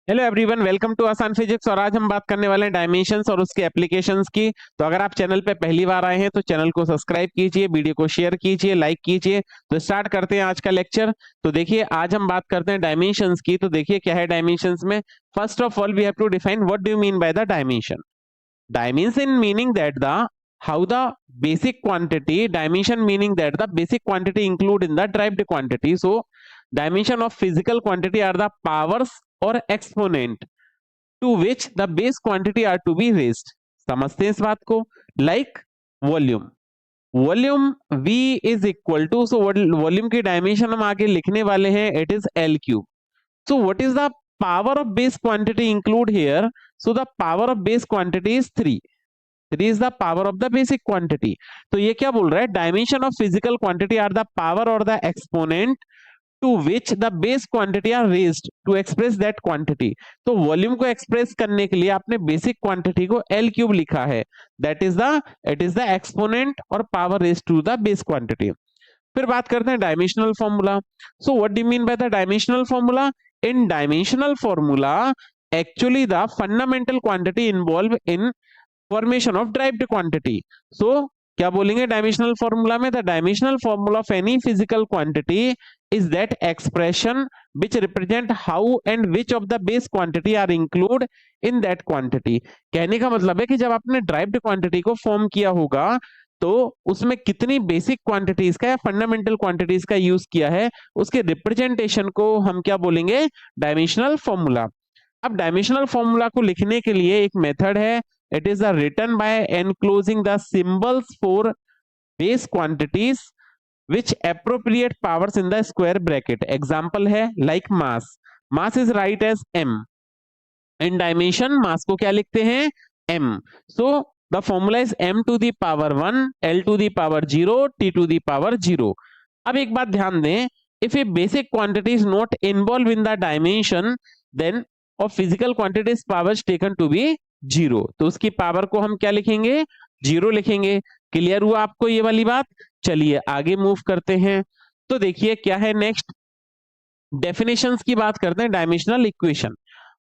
Hello everyone, welcome to आसान physics. और आज हम बात करने वाले हैं डायमेंशंस और उसके एप्लीकेशंस की। तो अगर आप चैनल पे पहली बार आए हैं तो चैनल को सब्सक्राइब कीजिए, वीडियो को शेयर कीजिए, लाइक कीजिए। तो स्टार्ट करते हैं आज का लेक्चर। तो देखिए, आज हम बात करते हैं डायमेंशंस की। तो देखिए क्या है डायमेंशंस में। First of all we have to define what do you mean by the dimension. Dimension meaning that the how the basic quantity, dimension meaning that the basic quantity include in the derived quantity. So dimension of physical quantity are the powers or exponent to which the base quantity are to be raised. समझते हैं इस बात को। Like volume, volume V is equal to, so volume की dimension हम आगे लिखने वाले हैं, it is L cube. So what is the power of base quantity include here? So the power of base quantity is 3. 3 is the power of the basic quantity. तो ये क्या बोल रहा है? Dimension of physical quantity are the power or the exponent to which the base quantity are raised to express that quantity. तो volume को express करने के लिए आपने बेसिक क्वांटिटी को L क्यूब लिखा है। That is the it is the exponent और power raised to the base quantity. फिर बात करते हैं dimensional formula. So what do you mean by the dimensional formula? In dimensional formula actually the fundamental quantity involve in formation of derived quantity. So क्या बोलेंगे dimensional formula में? The dimensional formula of any physical quantity is that expression which represent how and which of the base quantity are included in that quantity. कहने का मतलब है कि जब आपने ड्राइव्ड क्वांटिटी को फॉर्म किया होगा तो उसमें कितनी बेसिक क्वांटिटीज का या फंडामेंटल क्वांटिटीज का यूज किया है, उसके रिप्रेजेंटेशन को हम क्या बोलेंगे? Dimensional formula. अब डायमेंशनल फॉर्मूला को लिखने के लिए एक मेथड है, it is written by enclosing the symbols for base quantities which appropriate powers in the square bracket. Example है like mass. Mass is write as m. In dimension mass को क्या लिखते हैं? m. So the formula is m to the power 1, l to the power 0, t to the power 0. अब एक बात ध्यान दें, if a basic quantity is not involved in the dimension, then of physical quantities powers taken to be 0. तो उसकी power को हम क्या लिखेंगे? 0 लिखेंगे। क्लियर हुआ आपको ये वाली बात? चलिए आगे मूव करते हैं। तो देखिए क्या है नेक्स्ट, डेफिनेशंस की बात करते हैं। डायमेंशनल इक्वेशन,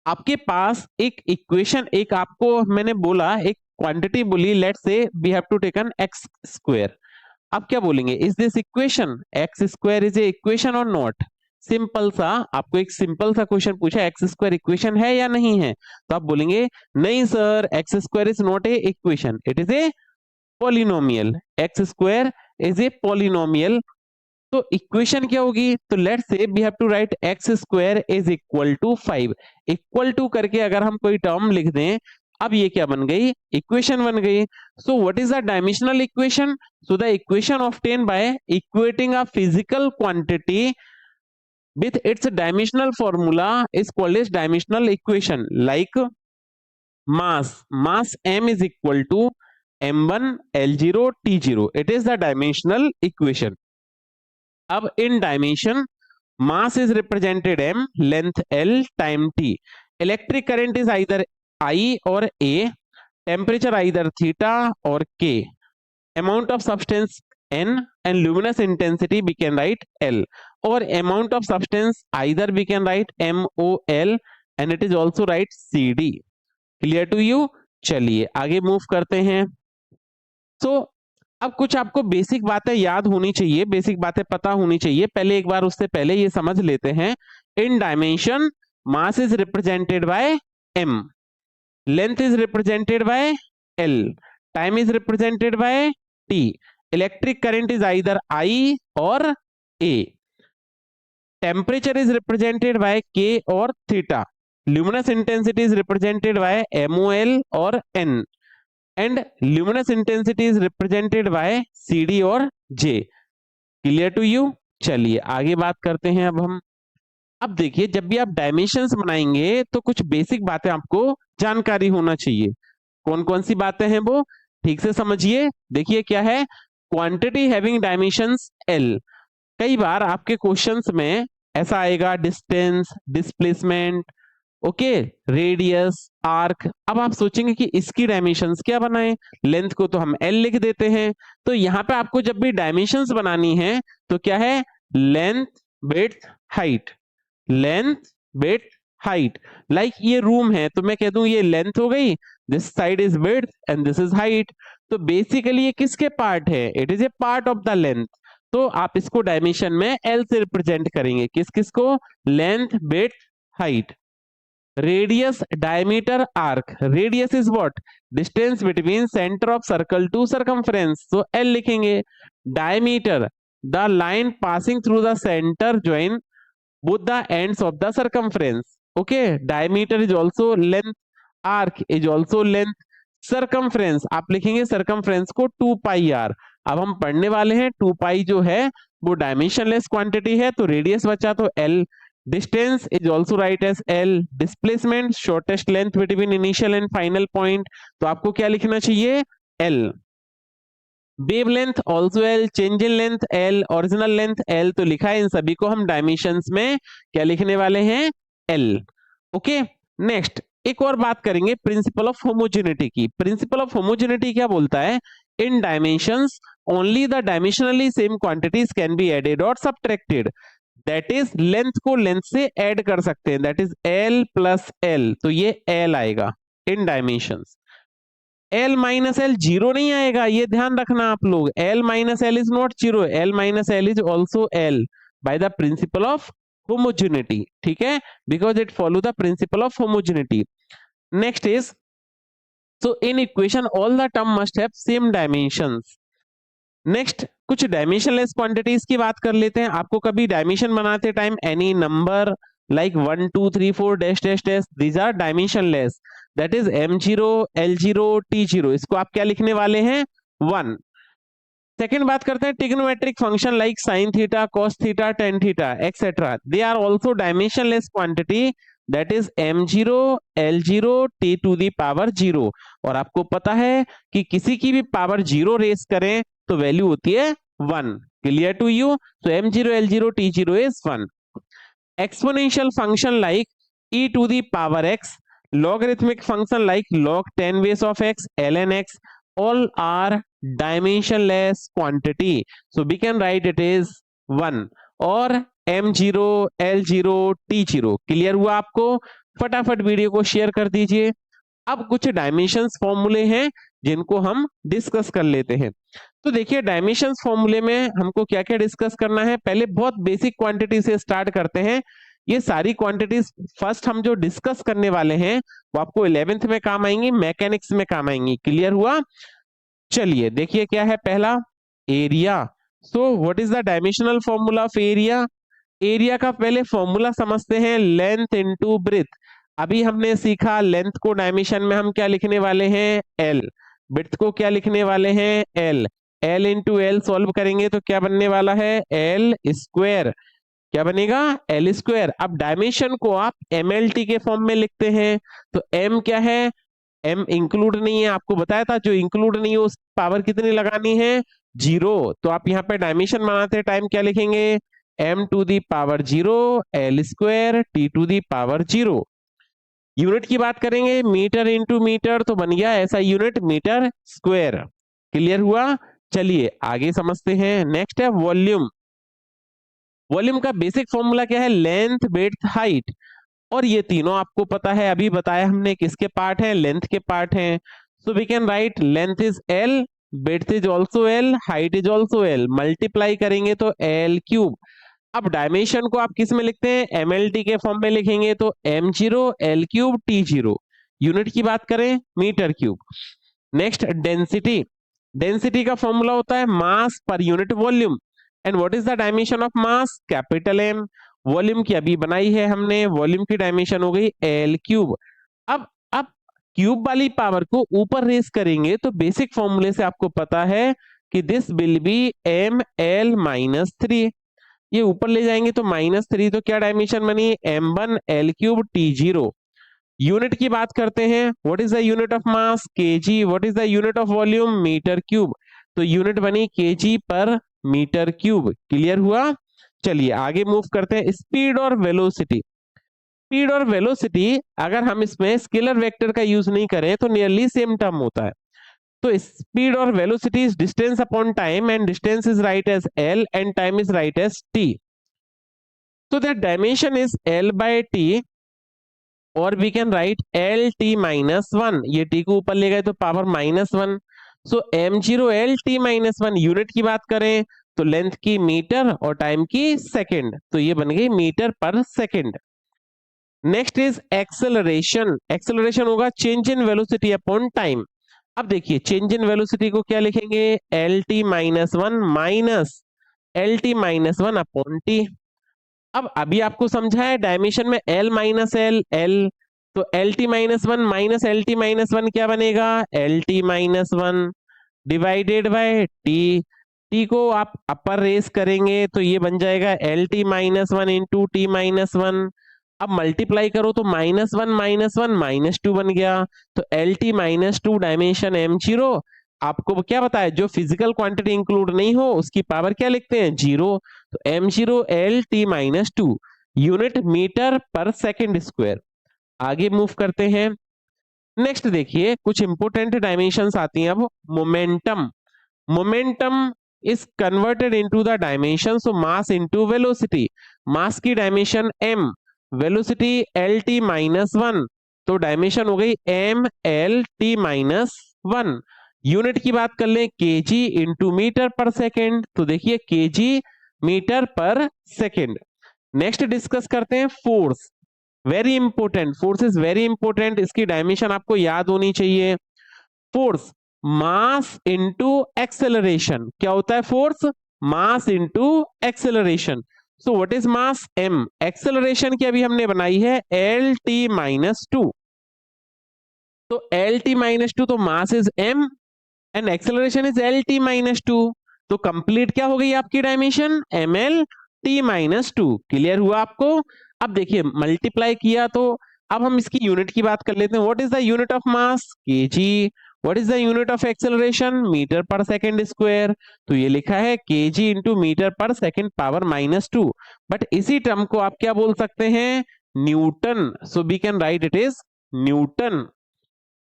आपके पास एक इक्वेशन, एक आपको मैंने बोला एक क्वांटिटी बोली, let's say we have to taken x square. अब क्या बोलेंगे? Is this equation x square is a equation और नॉट? सिंपल सा, आपको एक सिंपल सा क्वेश्चन पूछा, एक्स स्क्वायर इक्वेशन है या नहीं है? तो आप बोलेंगे नहीं sir, x square is not a equation, it is a polynomial. X square is a polynomial. तो इक्वेशन क्या होगी? तो let's say we have to write x square is equal to 5। Equal to करके अगर हम कोई टर्म लिख दें, अब ये क्या बन गई? इक्वेशन बन गई। सो what is the dimensional equation? So the equation obtain bye equating a physical quantity with its dimensional formula is called as dimensional equation. Like mass m is equal to m1 l0 t0, it is the dimensional equation. अब in dimension mass is represented m, length l, time t. Electric current is either I or A, temperature either theta or K, amount of substance n, and luminous intensity we can write L, or amount of substance either we can write MOL and it is also write CD. Clear to you? चलिए आगे move करते हैं। तो अब कुछ आपको basic बातें याद होनी चाहिए, बेसिक बातें पता होनी चाहिए। पहले एक बार उससे पहले ये समझ लेते हैं। In dimension mass is represented by m, length is represented by l, time is represented by t, electric current is either I और A, temperature is represented by K और theta, luminous intensity is represented by MOL और N, and luminous intensity is represented by CD और J. Clear to you? चलिए आगे बात करते हैं अब हम। अब देखिए, जब भी आप डायमेंशंस बनाएंगे तो कुछ बेसिक बातें आपको जानकारी होना चाहिए। कौन कौन सी बातें हैं वो ठीक से समझिए। देखिए क्या है, क्वांटिटी हैविंग डायमेंशंस L। कई बार आपके क्वेश्चंस में ऐसा आएगा, distance, displacement, okay, radius, arc. अब आप सोचेंगे कि इसकी डायमेंशंस क्या बनाएं? लेंथ को तो हम L लिख देते हैं। तो यहाँ पे आपको जब भी डायमेंशंस बनानी है तो क्या है? Length, width, height, length, width, height. Like ये रूम है तो मैं कह दूं ये लेंथ हो गई, this side is width and this is height. तो बेसिकली ये किसके पार्ट है, it is A part of the length. तो आप इसको डायमेंशन में एल से रिप्रेजेंट करेंगे, किस किस को, length, width, height. Radius, diameter, arc. Radius is what, distance between centre of circle to circumference, तो एल लिखेंगे। Diameter, the line passing through the centre join both the ends of the circumference. Okay, diameter is also length, arc is also length, circumference आप लिखेंगे circumference को 2 पाई r। अब हम पढ़ने वाले हैं 2 पाई जो है वो डायमेंशनलेस क्वांटिटी है, तो रेडियस बचा तो l, distance is also write as l, displacement shortest length between initial and final point, तो आपको क्या लिखना चाहिए, l। Wavelength also L, change in length L, original length L, तो लिखा है इन सभी को हम डायमेंशंस में क्या लिखने वाले हैं, एल। ओके, नेक्स्ट एक और बात करेंगे प्रिंसिपल ऑफ होमोजेनिटी की। प्रिंसिपल ऑफ होमोजेनिटी क्या बोलता है, in dimensions only the dimensionally same quantities can be added और सबट्रैक्टेड। दैट इज लेंथ को लेंथ से ऐड कर सकते हैं, that is L plus L, तो ये एल आएगा in dimensions. L minus L zero नहीं आएगा, ये ध्यान रखना आप लोग, L minus L is not zero, L minus L is also L by the principal of homogeneity, ठीक है, because it follow the principal of homogeneity. Next is, so in equation all the term must have same dimensions. Next कुछ dimensionless quantities की बात कर लेते हैं। आपको कभी डायमेंशन बनाते time any number like 1 2 3 4 dash dash dash, these are dimensionless, that is m0 l0 t0, इसको आप क्या लिखने वाले हैं, 1। सेकेंड बात करते हैं trigonometric function like sine theta, cos theta, tan theta etcetera, they are also dimensionless quantity, that is m0 l0 t to the power 0। और आपको पता है कि किसी की भी पावर 0 रेस करें तो वैल्यू होती है 1। क्लियर टू यू, तो m0 l0 t0 is 1। exponential function like e to the power x, logarithmic function like log 10 base of x, ln x, all are dimensionless quantity, so we can write it is 1 और m0 l0 t0। Clear हुआ आपको, फटाफट video को share कर दीजिए। अब कुछ dimensions फॉर्मूले हैं जिनको हम डिस्कस कर लेते हैं। तो देखिए डायमेंशंस फॉर्मूले में हमको क्या क्या डिस्कस करना है, पहले बहुत बेसिक क्वांटिटी से स्टार्ट करते हैं। ये सारी क्वांटिटीज फर्स्ट हम जो डिस्कस करने वाले हैं वो आपको 11th में काम आएंगी, मैकेनिक्स में काम आएंगी। क्लियर हुआ, चलिए देखिए क्या है पहला, area. So what is the dimensional formula of area. Area का पहले फॉर्मूला समझते हैं, लेंथ इनटू ब्रेथ। अभी हमने सीखा लेंथ को डायमेंशन में हम क्या लिखने वाले हैं, एल, ब्रेथ को क्या लिखने वाले हैं, L. L into L solve करेंगे तो क्या बनने वाला है, एल स्क्वायर, क्या बनेगा, एल स्क्वायर। अब डायमेंशन को आप एमएलटी के फॉर्म में लिखते हैं, तो एम क्या है, एम इंक्लूड नहीं है, आपको बताया था जो इंक्लूड नहीं है उस पावर कितनी लगानी है, 0। तो आप यहाँ पे डायमेंशन बनाते टाइम क्या लिखेंगे, m to the power 0 l square t to the power 0। Unit की बात करेंगे, मीटर इंटू मीटर, तो बन गया ऐसा यूनिट मीटर स्क्वायर। क्लियर हुआ, चलिए आगे समझते हैं। नेक्स्ट है वॉल्यूम। वॉल्यूम का बेसिक फॉर्मूला क्या है, लेंथ, विड्थ, हाइट। और ये तीनों आपको पता है, अभी बताया हमने किसके पार्ट है, लेंथ के पार्ट हैं। So we can write length is L, width is also L, height is also L, multiply करेंगे तो एल क्यूब। अब डायमेंशन को आप किस में लिखते हैं, एमएलटी के फॉर्म में लिखेंगे तो m0 l cube t0। Unit की बात करें, metre cube. Next density. Density का फॉर्मूला होता है mass per unit volume, and what is the dimension of mass, capital M. Volume की अभी बनाई है हमने, वॉल्यूम की डायमेंशन हो गई एल क्यूब। अब क्यूब वाली पावर को ऊपर रेस करेंगे तो बेसिक फॉर्मूले से आपको पता है कि this will be M L minus 3। ये ऊपर ले जाएंगे तो -3, तो क्या डायमेंशन बनी, m1 l cube t0। Unit की बात करते हैं, what is the unit of mass, kg। What is the unit of volume, metre cube. तो यूनिट बनी kg per metre cube. Clear हुआ, चलिए आगे मूव करते हैं। स्पीड और वेलोसिटी। स्पीड और वेलोसिटी अगर हम इसमें स्केलर वेक्टर का यूज नहीं करें तो नियरली सेम टर्म होता है। तो स्पीड और velocity is distance upon time, and distance is write as l and time is write as t। तो that dimension is l by t और we can write L T minus one, ये T को ऊपर ले गए तो power -1। सो m0l(t-1) unit की बात करें तो लेंथ की मीटर और टाइम की सेकंड, तो ये बन गई metre per second. Next is acceleration. Acceleration होगा change in velocity upon time. अब देखिए चेंज इन वेलोसिटी को क्या लिखेंगे, LT-1 minus LT-1 upon T. अब अभी आपको समझा है डायमेंशन में L माइनस L, तो LT-1 माइनस LT-1 क्या बनेगा, LT-1 divided by T. T को आप अपर रेस करेंगे तो ये बन जाएगा LT-1 इंटू T-1। अब मल्टीप्लाई करो तो -1 -1 -2 बन गया। तो LT-2 डायमेंशन m0। आपको क्या बताया, जो फिजिकल क्वांटिटी इंक्लूड नहीं हो उसकी पावर क्या लिखते हैं, 0। तो m0l(t-2) unit metre per second square. आगे मूव करते हैं। नेक्स्ट देखिए कुछ इंपोर्टेंट डायमेंशंस आती हैं अब। Momentum. Momentum is converted into the dimension, so mass into velocity. Mass की डायमेंशन m, वेलोसिटी LT-1, तो डायमेंशन हो गई mL(t-1). यूनिट की बात कर लें kg into metre per second, तो देखिए kg metre per second. Next discuss करते हैं force. Very important, force is very important, इसकी डायमेंशन आपको याद होनी चाहिए। Force mass into acceleration. क्या होता है force, mass into acceleration. So what is mass, m। Acceleration की अभी हमने बनाई है LT-2, तो LT-2 तो mass is m and acceleration is LT-2, तो कंप्लीट क्या हो गई आपकी डायमेंशन, ML(t-2). क्लियर हुआ आपको। अब देखिए मल्टीप्लाई किया तो अब हम इसकी यूनिट की बात कर लेते हैं। What is the unit of mass, kg। What is the unit of acceleration, metre per second square. तो ये लिखा है kg into metre per second power -2, but इसी टर्म को आप क्या बोल सकते हैं, newton. So we can write it is newton.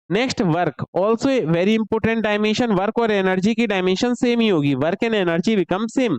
Next work, also very important dimension. Work और एनर्जी की डायमेंशन सेम ही होगी, work and energy become same.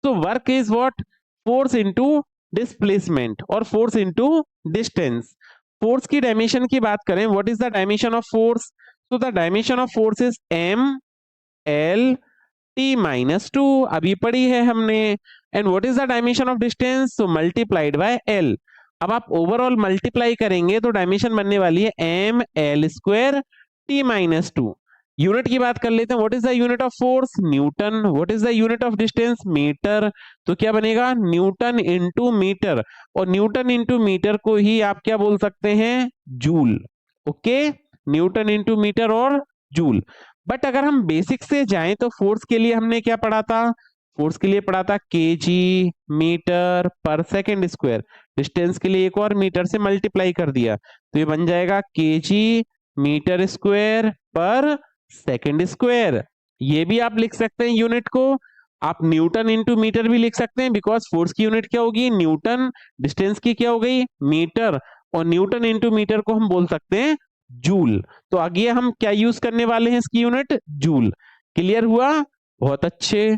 तो work is what, force into displacement और फोर्स इनटू डिस्टेंस। फोर्स की dimension की बात करें, what is the dimension of force, so the dimension of force is mL(t-2), अभी पढ़ी है हमने। And what is the dimension of distance, so multiplied by L। अब आप ओवरऑल मल्टीप्लाई करेंगे तो डायमेंशन बनने वाली है mL(t-2). यूनिट की बात कर लेते हैं, what is the unit of force, newton. What is the unit of distance, metre. तो क्या बनेगा, न्यूटन इंटू मीटर, और न्यूटन इंटू मीटर को ही आप क्या बोल सकते हैं, joule. Okay, newton into metre और जूल। बट अगर हम बेसिक से जाएं तो फोर्स के लिए हमने क्या पढ़ा था, फोर्स के लिए पढ़ा था kg metre per second square. Distance के लिए एक और मीटर से मल्टीप्लाई कर दिया, तो ये बन जाएगा kg मीटर स्क्वायर पर सेकंड स्क्वायर। ये भी आप लिख सकते हैं यूनिट को। आप न्यूटन इंटू मीटर भी लिख सकते हैं, बिकॉज फोर्स की यूनिट क्या होगी, न्यूटन। डिस्टेंस की क्या हो गई, मीटर, और न्यूटन इंटू मीटर को हम बोल सकते हैं जूल। तो आगे हम क्या यूज करने वाले हैं, इसकी यूनिट जूल। क्लियर हुआ, बहुत अच्छे।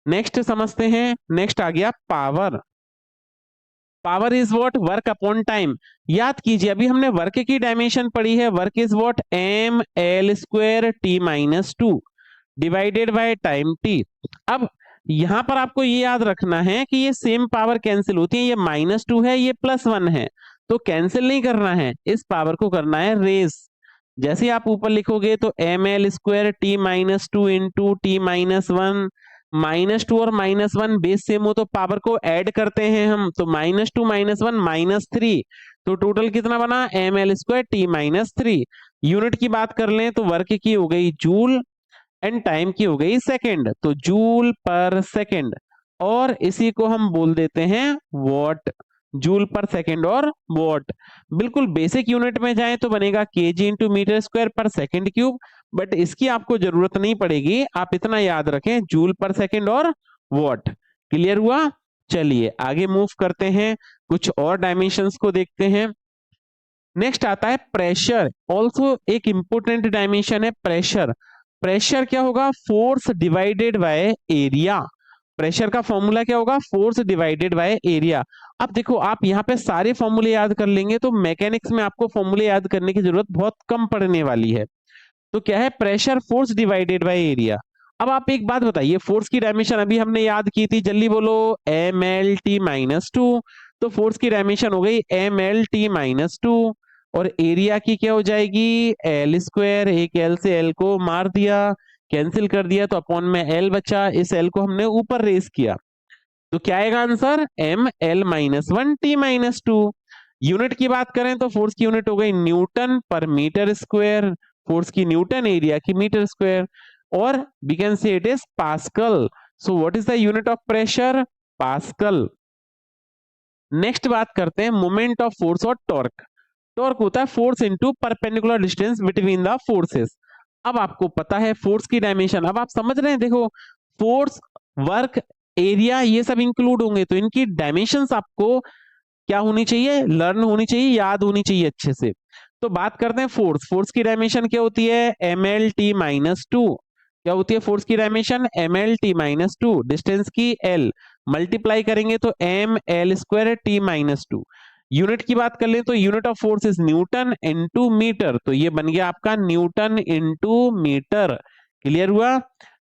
नेक्स्ट समझते हैं। नेक्स्ट आ गया power. Power is what, work upon time. याद कीजिए अभी हमने वर्क की डायमेंशन पढ़ी है, work is what mL(t-2) divided by time t। अब यहां पर आपको ये याद रखना है कि ये सेम पावर कैंसिल होती है, ये -2 है, ये +1 है, तो कैंसिल नहीं करना है, इस पावर को करना है रेस। जैसे आप ऊपर लिखोगे तो mL(t-2) इंटू t-1, -2 और -1 बेस सेम हो तो पावर को ऐड करते हैं हम, तो -2 -1 -3, तो टोटल कितना बना, mL(t-3). यूनिट की बात कर लें तो वर्क की हो गई जूल एंड टाइम की हो गई सेकंड, तो जूल पर सेकंड, और इसी को हम बोल देते हैं वॉट, जूल पर सेकंड और वॉट। बिल्कुल बेसिक यूनिट में जाए तो बनेगा kg इंटू मीटर स्क्वायर पर सेकंड क्यूब, बट इसकी आपको जरूरत नहीं पड़ेगी, आप इतना याद रखें जूल पर सेकंड और वॉट। क्लियर हुआ, चलिए आगे मूव करते हैं, कुछ और डायमेंशंस को देखते हैं। नेक्स्ट आता है प्रेशर। ऑल्सो एक इंपोर्टेंट डायमेंशन है प्रेशर। प्रेशर क्या होगा, force divided by area. Pressure का फॉर्मूला क्या होगा, फोर्स डिवाइडेड बाय एरिया। अब देखो आप यहाँ पे सारे फॉर्मूले याद कर लेंगे तो मैकेनिक्स में आपको फॉर्मूले याद करने की जरूरत बहुत कम पड़ने वाली है। तो क्या है, pressure force divided by area. अब आप एक बात बताइए, फोर्स की डायमेंशन अभी हमने याद की थी, जल्दी बोलो, M L T minus two. तो फोर्स की डायमेंशन हो गई M L T minus two, और एरिया की क्या हो जाएगी, एल स्क्वायर। एक एल से एल को मार दिया, कैंसिल कर दिया, तो अपॉन में एल बचा, इस एल को हमने ऊपर रेस किया। तो क्या आएगा answer, M L minus one T minus two. Unit की बात करें तो फोर्स की यूनिट हो गई newton per metre square, force की न्यूटन, एरिया की मीटर स्क्वायर, और we can say it is pascal. So what is the unit of pressure, pascal. Next बात करते हैं मोमेंट ऑफ फोर्स और टॉर्क। टॉर्क होता है force into perpendicular distance between the forces. अब आपको पता है फोर्स की डायमेंशन, अब आप समझ रहे हैं, देखो फोर्स, वर्क, एरिया ये सब इंक्लूड होंगे, तो इनकी डायमेंशंस आपको क्या होनी चाहिए, लर्न होनी चाहिए, याद होनी चाहिए अच्छे से। तो बात करते हैं फोर्स। फोर्स की डायमेंशन क्या होती है, M L T minus two. क्या होती है फोर्स की dimension, M L T minus two, distance की एल, मल्टीप्लाई करेंगे तो M L square T minus two. Unit की बात कर ले तो unit of force is newton into metre, तो ये बन गया आपका न्यूटन इनटू मीटर। क्लियर हुआ।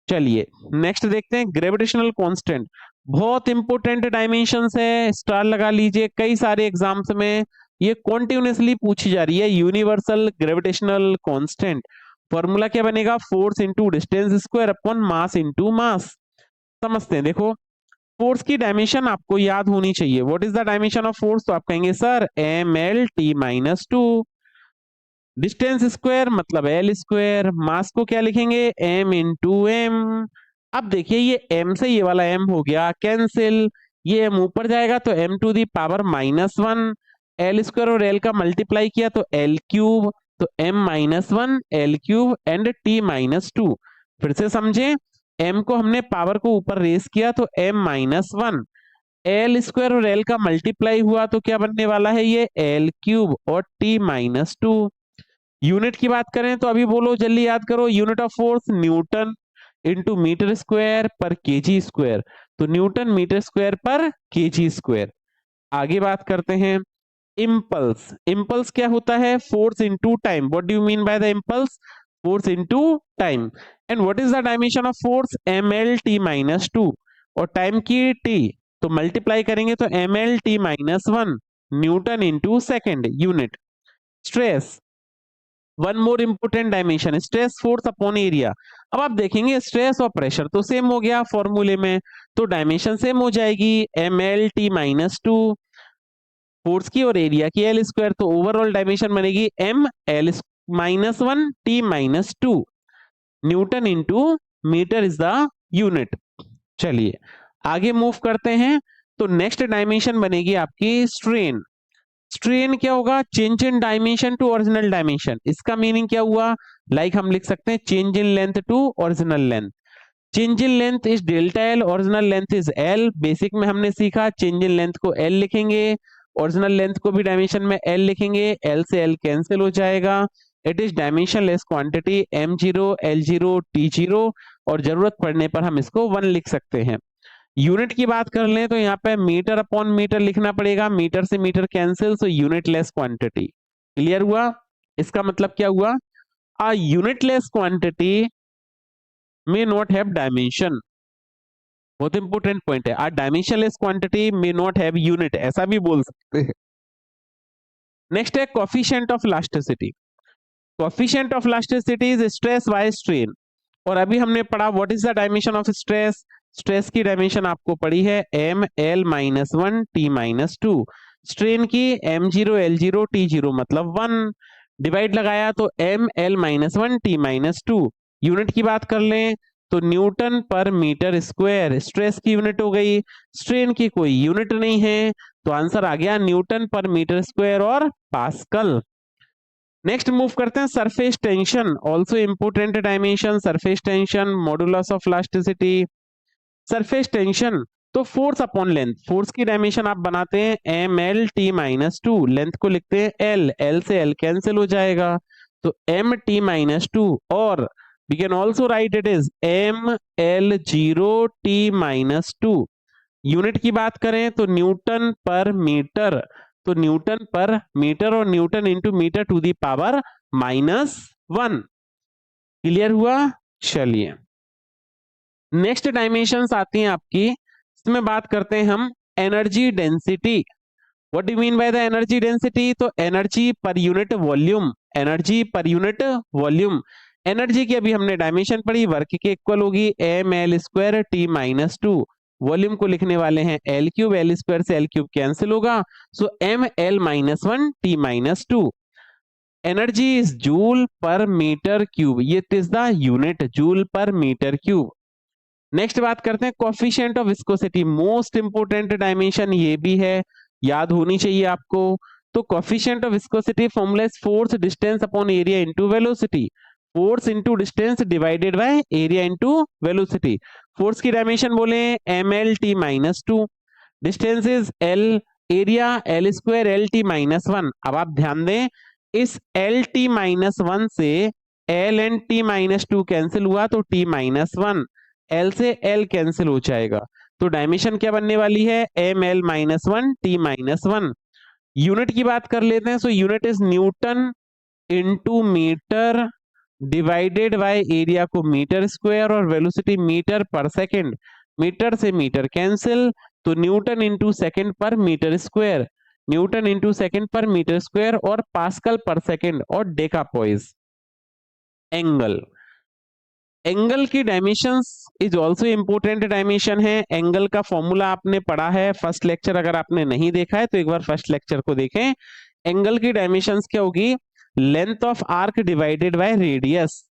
चलिए नेक्स्ट देखते हैं ग्रेविटेशनल कांस्टेंट। बहुत इंपॉर्टेंट डायमेंशंस है, स्टार लगा लीजिए, कई सारे एग्जाम्स में ये कॉन्टिन्यूसली पूछी जा रही है। यूनिवर्सल ग्रेविटेशनल कांस्टेंट फॉर्मूला क्या बनेगा, force into distance square upon mass into mass. समझते हैं, देखो फोर्स की डायमेंशन आपको याद होनी चाहिए। What is the dimension of force, तो आप कहेंगे sir M L T minus two, distance square मतलब एल स्क्वायर, मास को क्या लिखेंगे, एम इंटू एम। अब देखिए ये एम से ये वाला एम हो गया कैंसिल, ये एम ऊपर जाएगा तो M to the power minus one, L square और एल का मल्टीप्लाई किया तो एल क्यूब, तो M minus one L cube and T minus two. फिर से समझे, एम को हमने पावर को ऊपर रेस किया तो M minus one, L square और एल का मल्टीप्लाई हुआ तो क्या बनने वाला है, ये एल क्यूब और टी माइनस टू। यूनिट की बात करें तो अभी बोलो, जल्दी याद करो, unit of force newton into metre square per kg square, तो newton metre square per kg square. आगे बात करते हैं इम्पल्स। इम्पल्स क्या होता है, force into time. What do you mean by the impulse, force into time. And what is the dimension of force, M L T minus two, और time की T, तो मल्टीप्लाई करेंगे तो M L T minus one newton into second unit. Stress, one more important dimension, stress force upon area. अब आप देखेंगे stress और pressure तो सेम हो गया फॉर्मूले में, तो डायमेंशन सेम हो जाएगी, M L T minus two, force की और एरिया की एल स्क्वायर, तो ओवरऑल डायमेंशन बनेगी M L minus one T minus two, newton into metre is the unit. चलिए आगे मूव करते हैं, तो नेक्स्ट डायमेंशन बनेगी आपकी स्ट्रेन। स्ट्रेन क्या होगा, change in dimension to original dimension. इसका मीनिंग क्या हुआ, लाइक हम लिख सकते हैं change in length to original length. Change in length is delta L, original length is L. Basic में हमने सीखा चेंज इन लेंथ को एल लिखेंगे, ओरिजिनल लेंथ को भी डायमेंशन में एल लिखेंगे, एल से एल कैंसिल हो जाएगा। It is dimensionless quantity, M zero L zero T zero, और जरूरत पड़ने पर हम इसको वन लिख सकते हैं। यूनिट की बात कर लें तो यहाँ पे मीटर अपॉन मीटर लिखना पड़ेगा, मीटर से metre cancel, so unitless quantity. Clear हुआ। इसका मतलब क्या हुआ, a unitless quantity may not have dimension. बहुत इंपॉर्टेंट पॉइंट है, a dimensionless quantity may not have unit, ऐसा भी बोल सकते हैं। नेक्स्ट है coefficient of elasticity. Coefficient of elasticity is stress by strain. और अभी हमने पढ़ा what is the dimension of stress. Stress की डायमेंशन आपको पड़ी है M L minus one T minus two, strain की M zero L zero T zero मतलब वन, डिवाइड लगाया तो M L minus one T minus two. Unit की बात कर लें तो newton per metre square stress की यूनिट हो गई, स्ट्रेन की कोई यूनिट नहीं है, तो आंसर आ गया न्यूटन पर मीटर स्क्वायर और पास्कल। नेक्स्ट मूव करते हैं surface tension, also important dimension. Surface tension, modulus of elasticity. Surface tension तो फोर्स अपॉन लेंथ, फोर्स की डायमेंशन आप बनाते हैं M L T minus two, length को लिखते हैं एल, एल से एल कैंसिल हो जाएगा तो एम टी माइनस टू, और we can also write it is ml0t-2। Unit की बात करें तो न्यूटन पर मीटर, तो न्यूटन पर मीटर और newton into metre to the power -1। Clear हुआ? चलिए नेक्स्ट डायमेंशंस आती हैं आपकी, इसमें बात करते हैं हम energy density. What do mean by the energy density? तो energy per unit volume, energy per unit volume. Energy की अभी हमने डायमेंशन पढ़ी, वर्क के इक्वल होगी ml2t-2। वॉल्यूम को लिखने वाले हैं L3, L स्क्वायर से L3 कैंसिल होगा, so ml-1t-2। Energy is joule per metre cube, ये is the unit, joule per metre cube. Next बात करते हैं coefficient of viscosity, most important dimension ये भी है, याद होनी चाहिए आपको। तो coefficient of viscosity formula is force distance upon area into velocity, force into distance divided by area into velocity. Force की डायमेंशन बोले mlt-2, distance is l, area l square lt-1। अब आप ध्यान दें, इस lt-1 से l एंड t-2 कैंसिल हुआ तो t-1, L से L कैंसिल हो जाएगा, तो डायमेंशन क्या बनने वाली है ml-1t-1। यूनिट की बात कर लेते हैं, so unit is newton into metre divided by area को मीटर स्क्वायर और velocity metre per second, metre से मीटर कैंसिल, तो newton into second per metre square, newton into second per metre square और पास्कल पर सेकंड और decapoise. Angle, angle की dimensions is also important dimension है। Angle का formula आपने पढ़ा है फर्स्ट लेक्चर, अगर आपने नहीं देखा है तो एक बार फर्स्ट लेक्चर को देखें। एंगल की डायमेंशंस क्या होगी? Length of arc divided by radius,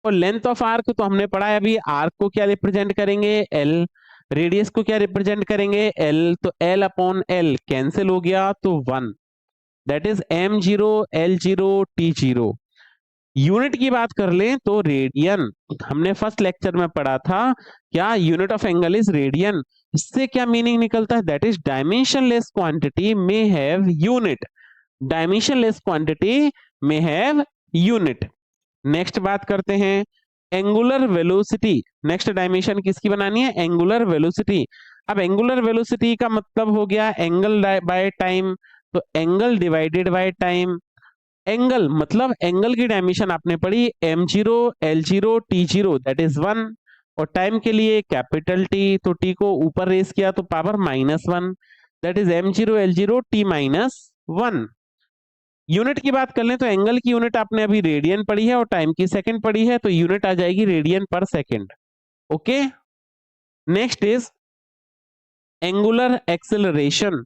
और लेंथ ऑफ आर्क तो हमने पढ़ा है अभी, आर्क को क्या रिप्रेजेंट करेंगे L, रेडियस को क्या रिप्रेजेंट करेंगे L, तो L अपॉन L कैंसिल हो गया तो 1, that is m0 L0 t0। Unit की बात कर लें तो रेडियन, हमने फर्स्ट लेक्चर में पढ़ा था क्या, unit of angle is radian. इससे क्या मीनिंग निकलता है? That is dimensionless quantity may have unit, dimensionless quantity may have unit. Next बात करते हैं एंगुलर वेलोसिटी, नेक्स्ट डायमेंशन किसकी बनानी है? Angular velocity. अब एंगुलर वेलोसिटी का मतलब हो गया एंगल बाय टाइम, तो angle divided by time. Angle मतलब एंगल की डायमेंशन आपने पढ़ी m0 L0 t0 that is 1, और टाइम के लिए कैपिटल टी, तो टी को ऊपर रेस किया तो power -1, that is m0 L0 t-1। Unit की बात कर लें तो एंगल की यूनिट आपने अभी रेडियन पढ़ी है और टाइम की सेकंड पढ़ी है, तो यूनिट आ जाएगी रेडियन पर second. Okay, next is angular acceleration.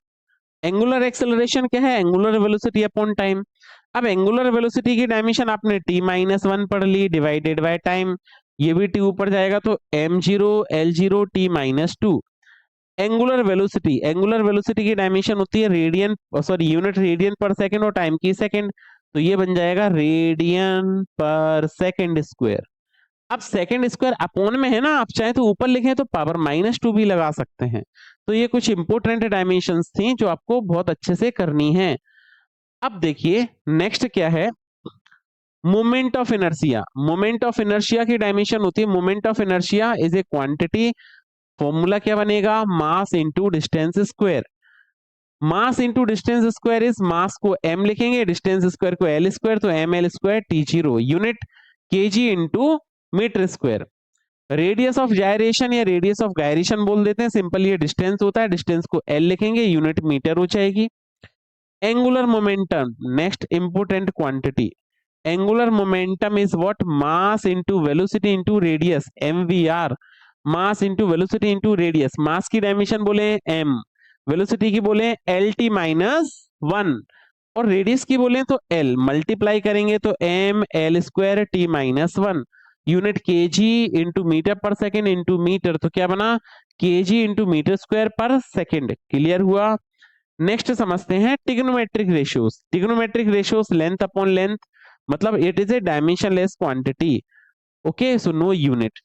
Angular acceleration क्या है? Angular velocity upon time. अब एंगुलर वेलोसिटी की डायमेंशन आपने t-1 पढ़ ली डिवाइडेड बाय टाइम, ये भी t ऊपर जाएगा तो m0 L0 t-2। Angular velocity, angular velocity की डायमेंशन होती है रेडियन, सॉरी यूनिट रेडियन पर सेकंड और टाइम की सेकंड, तो ये बन जाएगा रेडियन पर सेकंड स्क्वायर। अब सेकंड स्क्वायर अपॉन में है ना, आप चाहे तो ऊपर लिखें तो पावर -2 भी लगा सकते हैं। तो ये कुछ इंपोर्टेंट डायमेंशंस थी जो आपको बहुत अच्छे से करनी है। अब देखिए नेक्स्ट क्या है, moment of inertia. Moment of inertia की डायमेंशन होती है, moment of inertia is a quantity, formula क्या बनेगा? Mass into distance square. Mass into distance square is, mass को m लिखेंगे, डिस्टेंस स्क्वायर को l स्क्वायर, तो ml square t0, unit kg into metre square. Radius of gyration या radius of gyration बोल देते हैं, सिंपल ये डिस्टेंस होता है, डिस्टेंस को l लिखेंगे, यूनिट मीटर हो जाएगी। Angular momentum, next important quantity, angular momentum is what? Mass into velocity into radius, mvr, mass into velocity into radius. Mass की डायमेंशन बोले m, वेलोसिटी की बोले LT-1, और रेडियस की बोले तो L, मल्टीप्लाई करेंगे तो m L square t-1, unit kg into metre per second into metre, तो क्या बना? kg into metre square per second. Clear हुआ? नेक्स्ट समझते हैं trigonometric ratios. Trigonometric ratios length upon length, मतलब it is a dimensionless quantity. Okay, so no unit.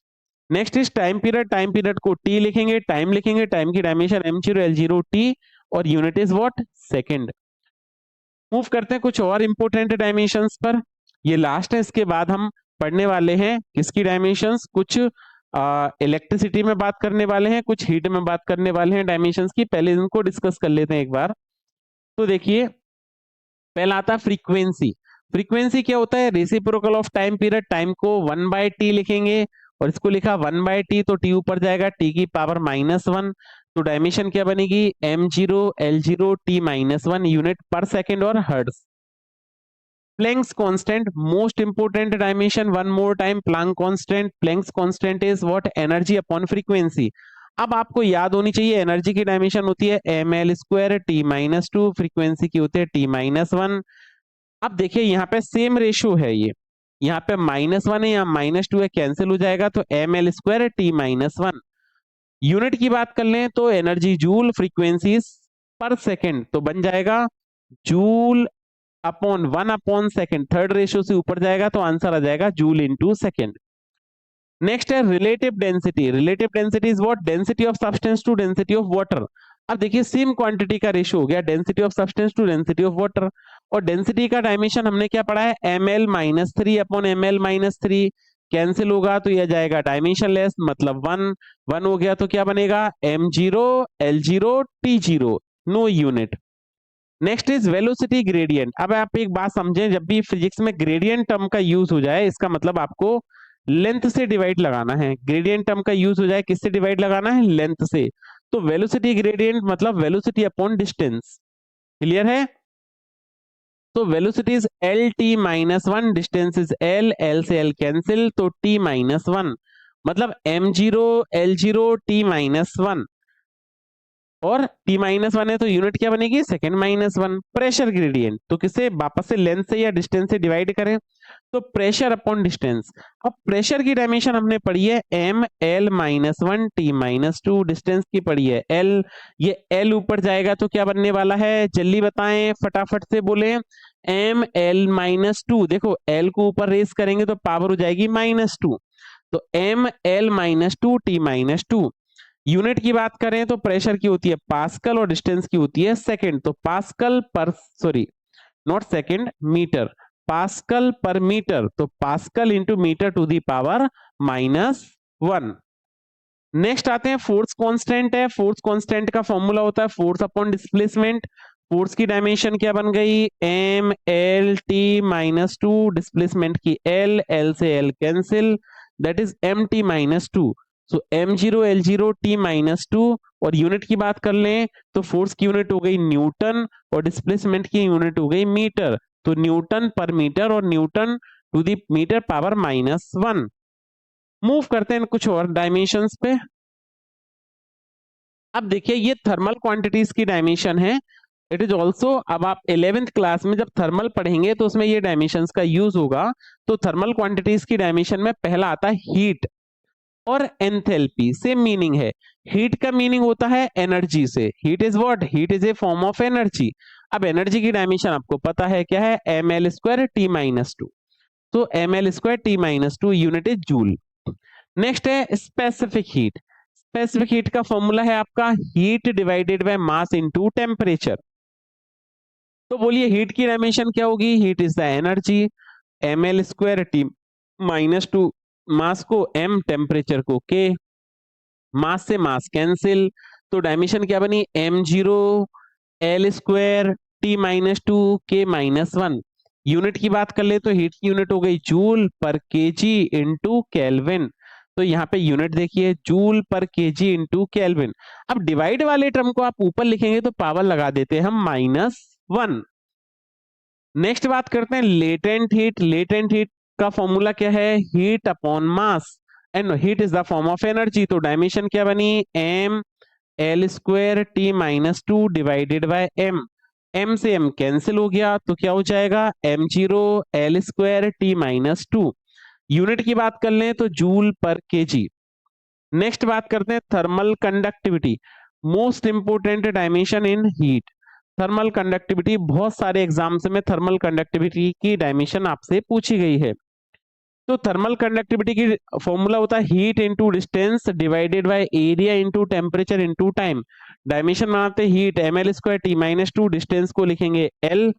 Next is time period, time period को t लिखेंगे, time लिखेंगे, time की dimension m0 L0 t, और unit is what? Second. Move करते हैं कुछ और इंपोर्टेंट डायमेंशंस पर, ये लास्ट है, इसके बाद हम पढ़ने वाले हैं किसकी डायमेंशंस, कुछ इलेक्ट्रिसिटी में बात करने वाले हैं, कुछ हीट में बात करने वाले हैं डायमेंशंस की। पहले इनको डिस्कस कर लेते हैं एक बार। तो देखिए पहला आता है फ्रीक्वेंसी। फ्रीक्वेंसी क्या होता है, reciprocal of time period. Time को 1/t लिखेंगे और इसको लिखा 1/t, तो t ऊपर जाएगा t की पावर -1। तो डायमेंशन क्या बनेगी, m0 l0 t-1 unit per second और hertz. Planck's constant, most important dimension, one more time, Planck constant. Planck's constant is what, energy upon frequency. अब आपको याद होनी चाहिए एनर्जी की डायमेंशन होती है ml² t-2, फ्रीक्वेंसी की होती है t-1। अब देखिए यहाँ पे सेम रेशियो है, ये यहाँ पे -1 है, यहाँ -2 है, कैंसिल हो जाएगा, तो ml² t-1। यूनिट की बात कर लें तो energy joule, frequency per second, तो बन जाएगा जूल अपॉन 1/सेकेंड। थर्ड रेशियो से ऊपर जाएगा तो आंसर आ जाएगा जूल इनटू सेकेंड। नेक्स्ट है relative density. Relative density is what, density of substance to density of water. अब देखिए सेम क्वांटिटी का रेशियो हो गया, density of substance to density of water. और डेंसिटी का डायमेंशन हमने क्या पढ़ा है, ml-3 अपॉन ml-3। कैंसिल होगा तो यह जाएगा डायमेंशन लेस, मतलब 1 हो गया, तो क्या बनेगा m0 l0 t0, no unit. Next is velocity gradient. अब आप एक बात समझें, जब भी फिजिक्स में ग्रेडियंट टर्म का यूज हो जाए, इसका मतलब आपको लेंथ से डिवाइड लगाना है। ग्रेडियंट टर्म का यूज हो जाए, किससे डिवाइड लगाना है, लेंथ से। तो वेलोसिटी ग्रेडियंट मतलब वेलोसिटी अपॉन डिस्टेंस। क्लियर है, तो velocity is LT-1, distance is L से L कैंसिल, तो T-1 मतलब m0 l0 T-1, और t-1 है तो यूनिट क्या बनेगी, सेकेंड -1। प्रेशर ग्रेडियंट, तो किसे वापस से लेंथ से या डिस्टेंस से डिवाइड करें, तो प्रेशर अपॉन डिस्टेंस। अब प्रेशर की डायमेंशन हमने पढ़ी है ml-1 t-2, डिस्टेंस की पढ़ी है l। ये l ऊपर जाएगा तो क्या बनने वाला है, जल्दी बताएं, फटाफट से बोले, ml-2। देखो l को ऊपर रेस करेंगे तो पावर हो जाएगी -2, तो ml-2 t-2। यूनिट की बात करें तो प्रेशर की होती है पास्कल और डिस्टेंस की होती है सेकंड, तो pascal per, sorry not second, metre, pascal per metre, तो pascal into metre to the power -1। Next आते हैं फोर्स कांस्टेंट है। फोर्स कांस्टेंट का फॉर्मूला होता है फोर्स अपॉन डिस्प्लेसमेंट। फोर्स की डायमेंशन क्या बन गई, ml-t-2, डिस्प्लेसमेंट की l से l cancel, that is mt-2। So m0 l0 t-2। और यूनिट की बात कर लें तो फोर्स की यूनिट हो गई न्यूटन और डिस्प्लेसमेंट की यूनिट हो गई मीटर, तो न्यूटन पर मीटर और newton to the metre power -1। Move करते हैं कुछ और डायमेंशंस पे। अब देखिए ये थर्मल क्वांटिटीज की डायमेंशन है। इट इज ऑल्सो, अब आप 11th क्लास में जब थर्मल पढ़ेंगे तो उसमें ये डायमेंशंस का यूज होगा। तो थर्मल क्वांटिटीज की डायमेंशन में पहला आता है हीट और एंथैल्पी। सेम मीनिंग है, हीट का मीनिंग होता है एनर्जी से। Heat is what, heat is a form of energy. अब एनर्जी की डायमेंशन आपको पता है क्या है, ml² t-2, तो ml² t-2 unit is joule. Next है स्पेसिफिक हीट। स्पेसिफिक हीट का फॉर्मूला है आपका heat divided by mass into temperature. तो बोलिए हीट की डायमेंशन क्या होगी, heat is the energy, ml² t-2, मास को m, टेम्परेचर को k, मास से मास कैंसिल, तो डायमेंशन क्या बनी, m0 l² t-2 k-1। Unit की बात कर ले तो हीट की यूनिट हो गई जूल पर केजी इंटू केल्विन, तो यहाँ पे यूनिट देखिए जूल पर केजी इंटू केल्विन। अब डिवाइड वाले टर्म को आप ऊपर लिखेंगे तो पावर लगा देते हैं हम -1। नेक्स्ट बात करते हैं लेटेंट हीट। लेटेंट हीट का फॉर्मूला क्या है, heat upon mass, and heat is the form of energy, तो डायमेंशन क्या बनी, ml² t-2 divided by m। m से m कैंसिल हो गया तो क्या हो जाएगा, m0 l² t-2। यूनिट की बात कर लें तो जूल पर केजी। नेक्स्ट बात करते हैं thermal conductivity, most important dimension in heat. Thermal conductivity, बहुत सारे एग्जाम्स में थर्मल कंडक्टिविटी की डायमेंशन आपसे पूछी गई है। तो थर्मल कंडक्टिविटी की फॉर्मूला होता है heat into distance divided by area into temperature into time. Dimension बनाते हीट ml² t-2, डिस्टेंस को लिखेंगे l,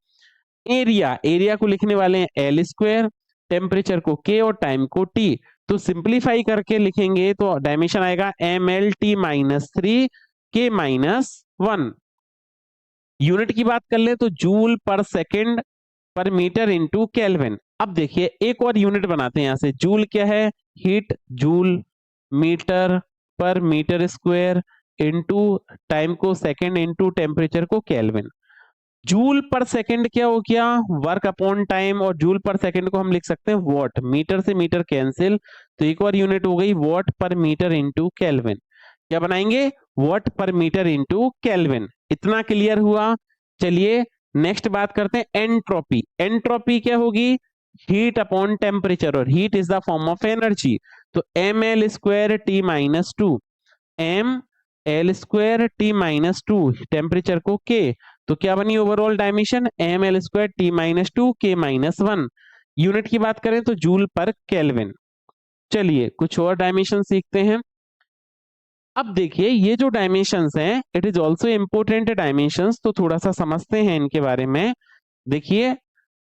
एरिया को लिखने वाले हैं l², टेम्परेचर को K और टाइम को T। तो सिंप्लीफाई करके लिखेंगे तो डायमेंशन आएगा mL-T-3 K-1। यूनिट की बात कर ले तो जूल पर सेकेंड पर मीटर इंटू केल्विन। अब देखिए एक और यूनिट बनाते हैं यहां से। जूल क्या है? हीट। जूल मीटर पर मीटर स्क्वायर इंटू टाइम को सेकेंड इंटू टेम्परेचर को केल्विन। जूल पर सेकंड क्या हो गया? Work upon time. और जूल पर सेकंड को हम लिख सकते हैं वॉट। मीटर से मीटर कैंसिल, तो एक और यूनिट हो गई watt per metre into kelvin. क्या बनाएंगे? What per metre into kelvin. इतना क्लियर हुआ? चलिए नेक्स्ट बात करते हैं एंट्रोपी। एंट्रोपी क्या होगी? हीट अपॉन टेम्परेचर, और heat is the form of energy. तो mL²T-2 mL²T-2 टेम्परेचर को K। तो क्या बनी overall dimension? mL²T-2 K-1। Unit की बात करें तो जूल पर केल्विन। चलिए कुछ और डायमेंशन सीखते हैं। अब देखिए ये जो डायमेंशंस हैं it is also important dimensions, तो थोड़ा सा समझते हैं इनके बारे में। देखिए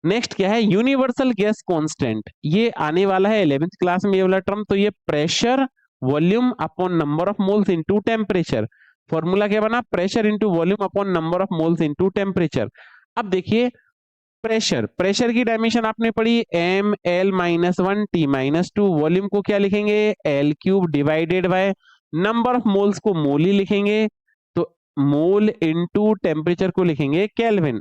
नेक्स्ट क्या है? Universal gas constant. ये आने वाला है 11th क्लास में ये वाला टर्म। तो ये pressure volume upon number of moles into temperature. Formula क्या बना? Pressure into volume upon number of moles into temperature. अब देखिए प्रेशर, प्रेशर की डायमेंशन आपने पढ़ी mL-1T-2। वॉल्यूम को क्या लिखेंगे? L³ divided by number of moles को मोल ही लिखेंगे, तो मोल इंटू टेम्परेचर को लिखेंगे केल्विन।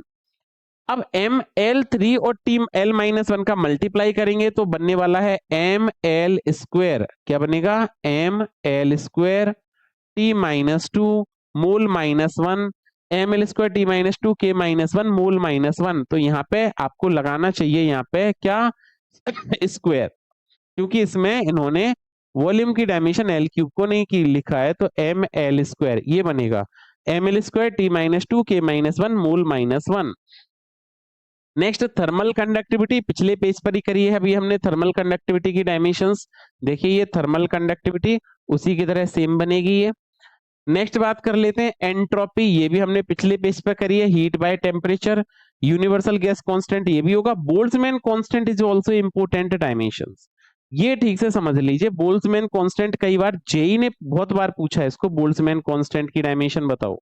अब mL3 और T-1 का मल्टीप्लाई करेंगे तो बनने वाला है mL²। क्या बनेगा? mL²T-2 मोल -1 mL²T-2 K-1 मोल -1। तो यहाँ पे आपको लगाना चाहिए यहाँ पे क्या? स्क्वायर, क्योंकि इसमें इन्होंने वॉल्यूम की डायमेंशन L³ को नहीं की लिखा है। तो mL² ये बनेगा mL²T-2 K-1 मोल -1। नेक्स्ट थर्मल कंडक्टिविटी, पिछले पेज पर ही करी है अभी हमने थर्मल कंडक्टिविटी की डायमेंशंस। देखिए ये थर्मल कंडक्टिविटी उसी की तरह सेम बनेगी ये। नेक्स्ट बात कर लेते हैं एंट्रोपी। ये भी हमने पिछले पेज पर करी है, heat by temperature. Universal gas constant ये भी होगा। Boltzmann constant is also important dimensions. ये ठीक से समझ लीजिए। बोल्ट्जमैन कांस्टेंट कई बार जेई ने बहुत बार पूछा है इसको, बोल्ट्जमैन कांस्टेंट की डायमेंशन बताओ।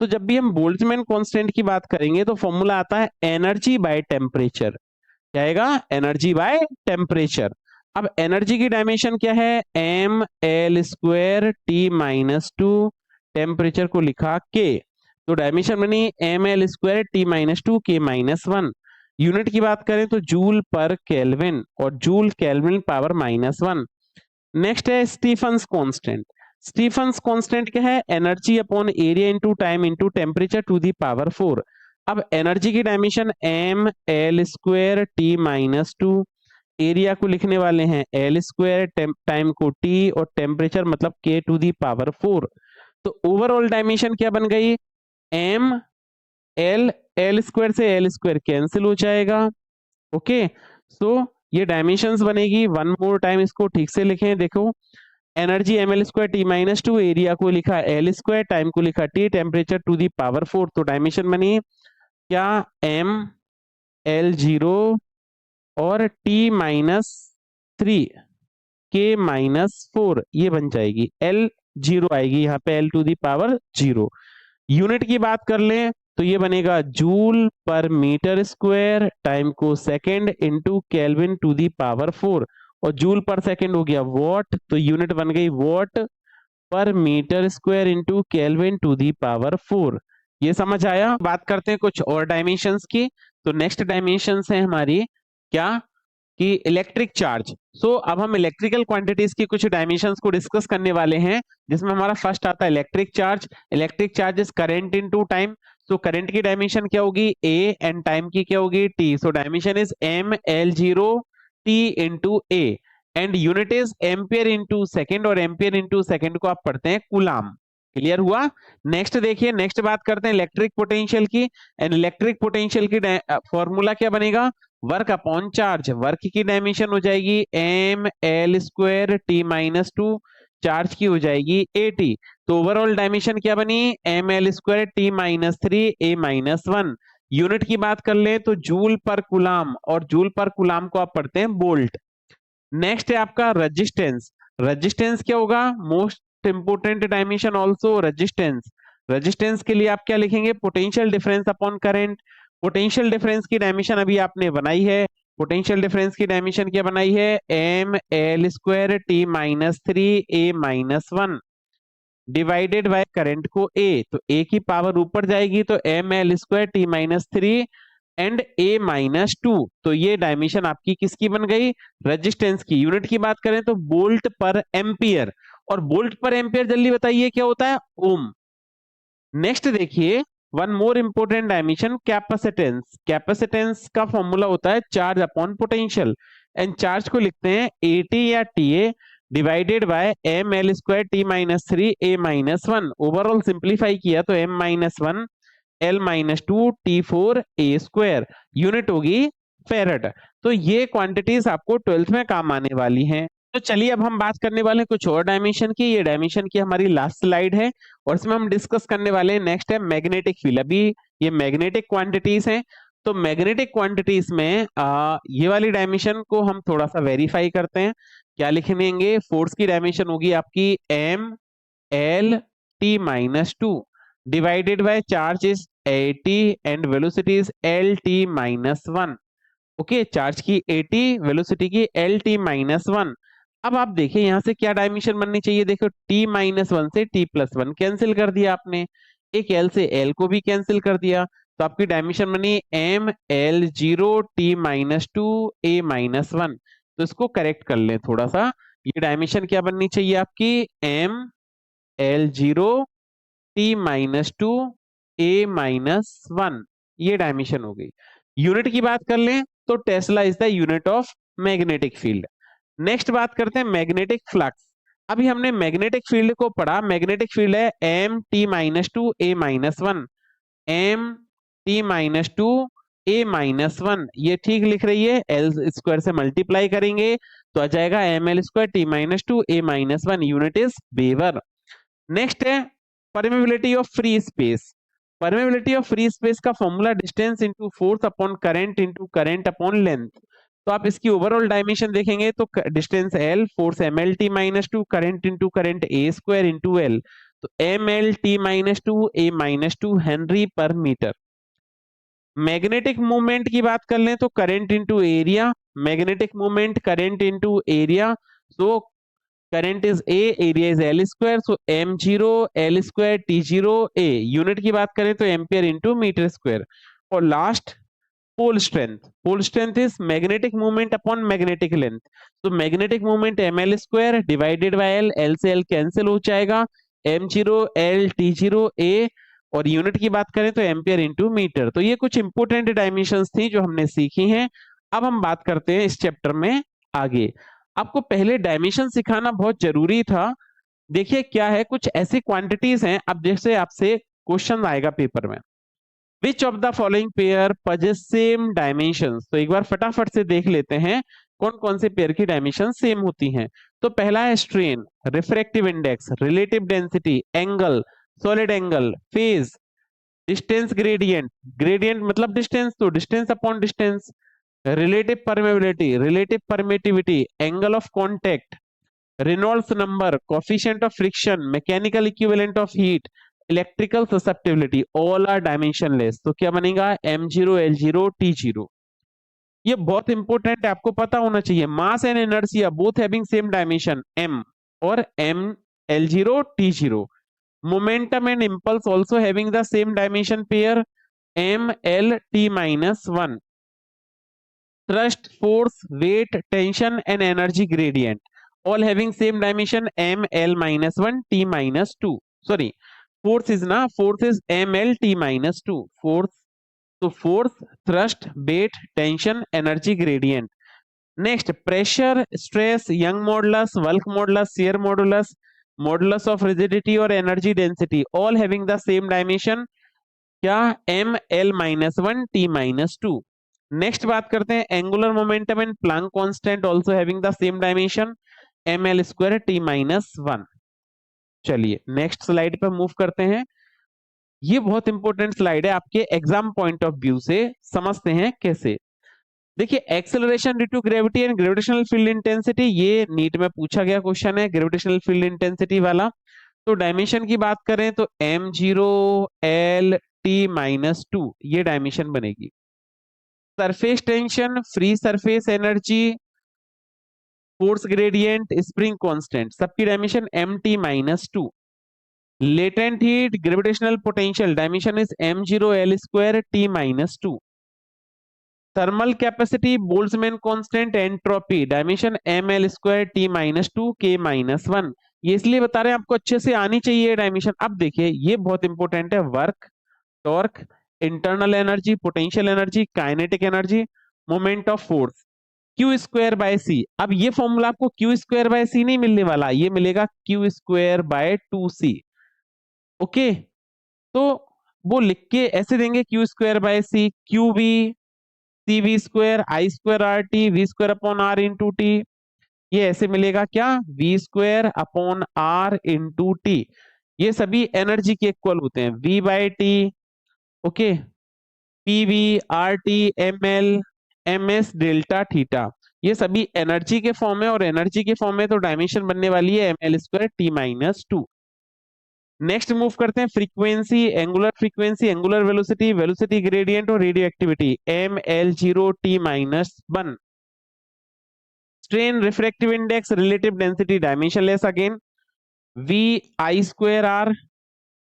तो जब भी हम बोल्ट्जमैन कांस्टेंट की बात करेंगे तो फॉर्मूला आता है एनर्जी बाय टेम्परेचर। क्या आएगा? Energy by temperature. अब एनर्जी की डायमेंशन क्या है? mL²T-2 टेम्परेचर को लिखा K। तो डायमेंशन बनी mL²T-2 K-1। यूनिट की बात करें तो जूल पर केल्विन, और जूल केल्विन पावर -1। नेक्स्ट है स्टीफन्स कांस्टेंट। स्टीफन्स कांस्टेंट क्या है? Energy upon area into time into temperature to the power 4। अब एनर्जी की डायमेंशन mL²T-2, एरिया को लिखने वाले हैं L², टाइम को T और टेम्परेचर मतलब K टू दी पावर 4। तो ओवरऑल डायमेंशन क्या बन गई? m L² से L² कैंसिल हो जाएगा। ओके, सो ये डायमेंशंस बनेगी। वन मोर टाइम इसको ठीक से लिखें। देखो एनर्जी mL²T-2, एरिया को लिखा L², टाइम को लिखा T, temperature to the power 4। तो डायमेंशन बनी क्या? mL0 और T-3 K-4 ये बन जाएगी। L0 आएगी यहाँ पे, L to the power 0। Unit की बात कर लें तो ये बनेगा joule per metre square, time को second into kelvin to the power 4। और जूल पर सेकेंड हो गया वॉट, तो यूनिट बन गई watt per metre square into kelvin to the power 4। ये समझ आया? बात करते हैं कुछ और डायमेंशंस की। तो नेक्स्ट डायमेंशंस है हमारी क्या? कि इलेक्ट्रिक चार्ज। सो अब हम इलेक्ट्रिकल क्वांटिटीज की कुछ डायमेंशंस को डिस्कस करने वाले हैं, जिसमें हमारा फर्स्ट आता है electric charge. Electric charge is current into time. So current की डायमेंशन क्या होगी? A एंड टाइम की क्या होगी? T। So dimension is mL0T into A and unit is ampere into second, और एम्पियर इंटू सेकेंड को आप पढ़ते हैं कूलाम। क्लियर हुआ? नेक्स्ट देखिए, नेक्स्ट बात करते हैं इलेक्ट्रिक पोटेंशियल की। एंड इलेक्ट्रिक पोटेंशियल की फॉर्मूला क्या बनेगा? Work upon charge. वर्क की डायमेंशन हो जाएगी mL²T-2, चार्ज की हो जाएगी AT। तो ओवरऑल डायमेंशन क्या बनी? mL²T-3 A-1। यूनिट की बात कर ले तो जूल पर कुलाम, और जूल पर कुलाम को आप पढ़ते हैं वोल्ट। नेक्स्ट है आपका रेजिस्टेंस। रेजिस्टेंस क्या होगा? Most important dimension also resistance. Resistance के लिए आप क्या लिखेंगे? Potential difference upon current. Potential difference की डायमेंशन अभी आपने बनाई है। पोटेंशियल डिफरेंस की डायमेंशन क्या बनाई है? M L square T minus three A minus one divided by current को ए, तो ए की पावर ऊपर जाएगी तो M L square T minus three and A minus two. तो ये डायमेंशन आपकी किसकी बन गई? रेजिस्टेंस की। यूनिट की बात करें तो वोल्ट पर एम्पियर, और वोल्ट पर एम्पियर जल्दी बताइए क्या होता है? ओम। नेक्स्ट देखिए, one more important dimension capacitance. Capacitance का फॉर्मूला होता है charge upon potential, and charge को लिखते हैं एटी या TA divided by M L square T minus three A minus one. Overall simplify किया तो M minus one L minus two T four A square, unit होगी farad. तो ये quantities आपको 12th में काम आने वाली हैं। तो चलिए अब हम बात करने वाले हैं कुछ और डायमेंशन की। ये डायमेंशन की हमारी लास्ट स्लाइड है, और इसमें हम डिस्कस करने वाले हैं नेक्स्ट है मैग्नेटिक फील्ड। अभी ये मैग्नेटिक क्वांटिटीज हैं, तो मैग्नेटिक क्वांटिटीज में ये वाली डायमेंशन को हम थोड़ा सा वेरीफाई करते हैं। क्या लिखेंगे? फोर्स की डायमेंशन होगी आपकी M L T minus two divided by charge is 80 and velocity is L T minus one. Okay, charge की 80, वेलोसिटी की एल टी माइनस वन। अब आप देखिए यहां से क्या डायमेंशन बननी चाहिए? देखो t माइनस वन से t प्लस वन कैंसिल कर दिया आपने, एक l से l को भी कैंसिल कर दिया, तो आपकी डायमेंशन बनी M L zero T minus two A minus one. तो इसको करेक्ट कर लें थोड़ा सा, ये डायमेंशन क्या बननी चाहिए आपकी? M L zero T minus two A minus one, ये डायमेंशन हो गई। यूनिट की बात कर लें तो tesla is the unit of magnetic field. Next बात करते हैं मैग्नेटिक फ्लक्स। अभी हमने मैग्नेटिक फील्ड को पढ़ा, मैग्नेटिक फील्ड है M T minus two A minus one, M T minus two A minus one, ये ठीक लिख रही है। एल स्क्वायर से मल्टीप्लाई करेंगे तो आ जाएगा M L square T minus two A minus one, unit is weber. Next है permeability of free space. Permeability of free space का formula distance into force upon current into current upon length. तो आप इसकी overall dimension देखेंगे तो distance L, force M L T minus two, current into current A square into L, तो M L T minus two A minus two henry पर metre. Magnetic movement की बात कर लें तो current into area, magnetic movement current into area, so current is A, area is L square, so M zero L square T zero A. Unit की बात करें तो एम्पियर इंटू मीटर स्क्वायर। और last pole strength, pole strength is magnetic movement upon magnetic length, तो magnetic movement M L square divided by L, L से L cancel हो जाएगा, M zero L T zero ए। और unit की बात करें तो एम्पियर इंटू मीटर। तो ये कुछ इंपोर्टेंट डायमेंशंस थी जो हमने सीखी हैं। अब हम बात करते हैं इस चैप्टर में आगे। आपको पहले डायमेंशन सिखाना बहुत जरूरी था। देखिए क्या है, कुछ ऐसी क्वांटिटीज हैं, अब जैसे आपसे क्वेश्चन आएगा पेपर में, which of the following pair possess same dimensions. तो एक बार फटाफट से देख लेते हैं कौन कौन से पेयर की डायमेंशन सेम होती हैं। तो पहला है strain, refractive index, relative density, angle, solid angle, phase, distance gradient, gradient मतलब डिस्टेंस, तो distance upon distance, relative permeability, relative permittivity, angle of contact, Reynolds number, coefficient of friction, mechanical equivalent of heat, electrical susceptibility, all are dimensionless. तो क्या बनेगा? M zero L zero T zero. ये बहुत important है, आपको पता होना चाहिए। Mass and inertia both having same dimension M, और M L zero T zero. Momentum and impulse also having the same dimension pair M L T minus one. thrust, force, weight, tension and energy gradient all having same dimension m l minus 1 t minus 2. Sorry, force is na, force is m l t minus 2. Force, so force, thrust, weight, tension, energy gradient. Next, pressure, stress, Young modulus, bulk modulus, shear modulus, modulus of rigidity or energy density all having the same dimension क्या? m l minus 1 t minus 2. Next बात करते हैं angular momentum and Planck constant also having the same dimension M L square T minus one. चलिए next slide पर move करते हैं। ये बहुत इंपॉर्टेंट स्लाइड है, आपके एग्जाम पॉइंट ऑफ व्यू से समझते हैं कैसे। देखिए acceleration due to gravity and gravitational field intensity, ये नीट में पूछा गया क्वेश्चन है ग्रेविटेशनल फील्ड इंटेंसिटी वाला। तो डायमेंशन की बात करें तो m0 l t-2 ये डायमेंशन बनेगी। Surface tension, free surface energy, force gradient, spring constant, सबकी dimension mt-2। Latent heat, gravitational potential, dimension is m0 l² t-2। Thermal capacity, Boltzmann constant, entropy, dimension ml² t-2 k-1। ये इसलिए बता रहे हैं आपको अच्छे से आनी चाहिए डायमेंशन। अब देखिए ये बहुत इंपॉर्टेंट है, work, torque, internal energy, potential energy, kinetic energy, moment of force, Q²/c। अब ये फॉर्मूला आपको Q²/c नहीं मिलने वाला, ये मिलेगा Q²/2c। ओके, तो वो लिख के ऐसे देंगे Q²/c, QV CV² I²RT V²/R × T। ये ऐसे मिलेगा क्या, V²/R × T। ये सभी एनर्जी के इक्वल होते हैं, V/T, okay, PV, RT, ML, MS, delta, theta, ये सभी एनर्जी के फॉर्म है, और एनर्जी के फॉर्म में तो डायमेंशन बनने वाली है ml² t-2। नेक्स्ट मूव करते हैं frequency, angular velocity, velocity gradient और radioactivity, ml0 t-1। Strain, refractive index, relative density, dimensionless again, VI²R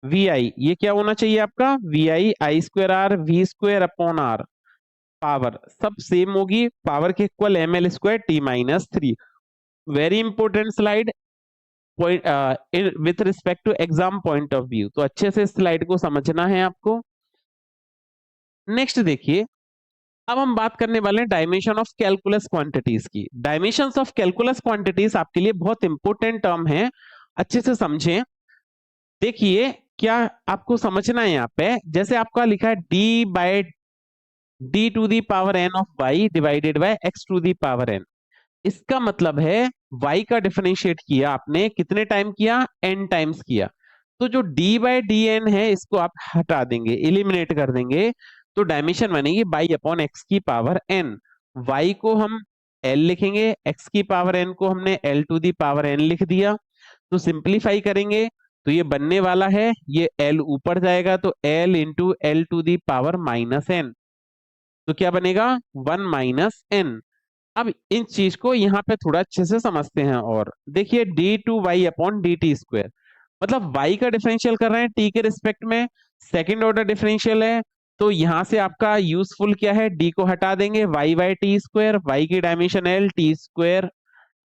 VI, ये क्या होना चाहिए आपका, VI I²R V²/R। पावर सब सेम होगी, पावर के equal ml² t-3। Very important slide with respect to exam point of view, तो अच्छे से स्लाइड को समझना है आपको। नेक्स्ट देखिए, अब हम बात करने वाले हैं डायमेंशन ऑफ कैलकुलस क्वांटिटीज की। डायमेंशंस ऑफ कैलकुलस क्वांटिटीज आपके लिए बहुत इंपॉर्टेंट टर्म है, अच्छे से समझें। देखिए क्या आपको समझना है यहाँ पे, जैसे आपका लिखा है d/d⁴n of y divided by x⁴n। इसका मतलब है y का डिफरेंशिएट किया आपने, कितने टाइम किया, n टाइम्स किया। तो जो d/dn है इसको आप हटा देंगे, एलिमिनेट कर देंगे, तो डायमेंशन बनेगी y/n। y को हम l लिखेंगे, x⁴n को हमने l⁴n लिख दिया। तो सिंप्लीफाई करेंगे तो ये बनने वाला है, ये l ऊपर जाएगा तो l × l⁴ n। तो क्या बनेगा, 1 - n। अब इन चीज को यहाँ पे थोड़ा अच्छे से समझते हैं, और देखिए d/y/dt², मतलब y का डिफरेंशियल कर रहे हैं t के रिस्पेक्ट में, सेकंड ऑर्डर डिफरेंशियल है। तो यहां से आपका यूजफुल क्या है, d को हटा देंगे, y/t², y की dimension l, t²,